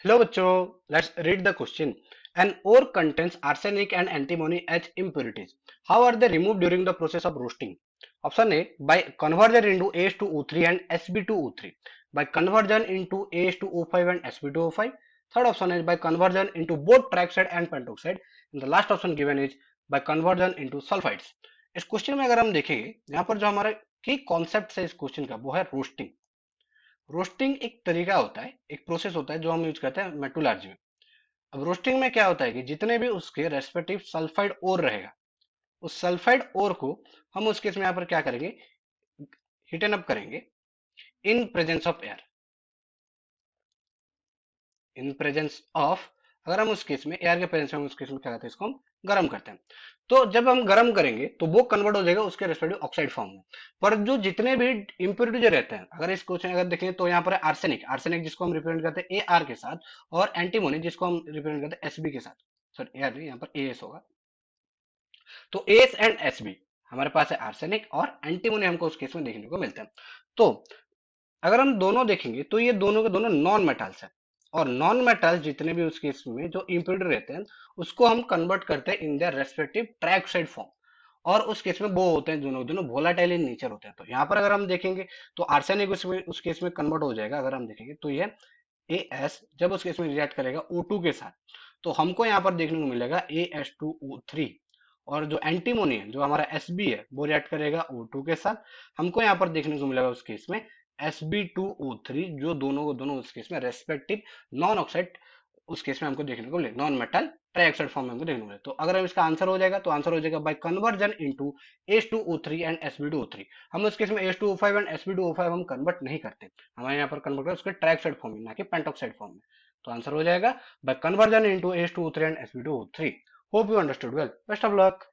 Hello bachcho, let's read the question. An ore contains arsenic and antimony as impurities. How are they removed during the process of roasting? Option A, by conversion into AS2O3 and Sb2O3. By conversion into AS2O5 and Sb2O5. Third option is by conversion into both trioxide and pentoxide. And the last option given is by conversion into sulfides. इस question में अगर हम देखेंगे यहाँ पर जो हमारा की कॉन्सेप्ट है इस क्वेश्चन का वो है रोस्टिंग। रोस्टिंग एक तरीका होता है, एक प्रोसेस होता है जो हम यूज करते हैं मेटलर्जी में। अब रोस्टिंग में क्या होता है कि जितने भी उसके रेस्पेक्टिव सल्फाइड ओर रहेगा, उस सल्फाइड ओर को हम उस केस में यहाँ पर क्या करेंगे, हिटन अप करेंगे in presence of air. In presence of, अगर हम उस केस में एयर के प्रेजेंस में, उस केस में क्या करते हैं, इसको हम गर्म करते हैं। तो जब हम गर्म करेंगे तो वो कन्वर्ट हो जाएगा उसके रेस्पेक्टिव ऑक्साइड फॉर्म में। पर जो जितने भी इम्प्योरिटी जो रहते हैं, अगर इस क्वेश्चन अगर देखें तो यहाँ पर आर्सेनिक, आर्सेनिक जिसको हम रिप्रेजेंट करते हैं ए आर के साथ, और एंटीमोनी जिसको हम रिप्रेजेंट करते हैं एस बी के साथ। सॉरी, एआर नहीं, यहाँ पर ए एस होगा। तो एस एंड एस बी हमारे पास है आर्सेनिक, और एंटीमोनी हमको उस केस में देखने को मिलते हैं। तो अगर हम दोनों देखेंगे तो ये दोनों के दोनों नॉन मेटल्स हैं, और नॉन मेटल्स जितने भी उस केस में जो इम्प्योरिटी रहते हैं उसको हम कन्वर्ट करते हैं in their respective trioxide form. और उस केस में वो होते हैं दोनों दोनों वोलाटाइल इन नेचर होते हैं। तो यहाँ पर अगर हम देखेंगे तो आर्सेनिक उसमें उस केस में कन्वर्ट हो जाएगा। अगर हम देखेंगे तो ये ए एस जब उस केस में रिएक्ट करेगा O2 के साथ, तो हमको यहाँ पर देखने को मिलेगा AS2O3। और जो एंटीमोनी है, जो हमारा Sb है, वो रिएक्ट करेगा O2 के साथ, हमको यहाँ पर देखने को मिलेगा उस केस में Sb2O3, जो दोनों को दोनों उस केस में रेस्पेक्टिव नॉन ऑक्साइड उस केस में हमको देखने को मिले, नॉन मेटल ट्राइऑक्साइड फॉर्म में हमको देखने को मिले। तो अगर हम इसका आंसर हो जाएगा तो आंसर हो जाएगा bye conversion into H2O3 and Sb2O3। हम उस केस में H2O5 एंड Sb2O5 हम कन्वर्ट नहीं करते, हमारे यहाँ पर कन्वर्ट करते उसके ट्राइऑक्साइड फॉर्म में, ना कि पेंटॉक्साइड फॉर्म में। तो आंसर हो जाएगा bye conversion into H2O3 and Sb2O3। Hope you understood well, best of luck.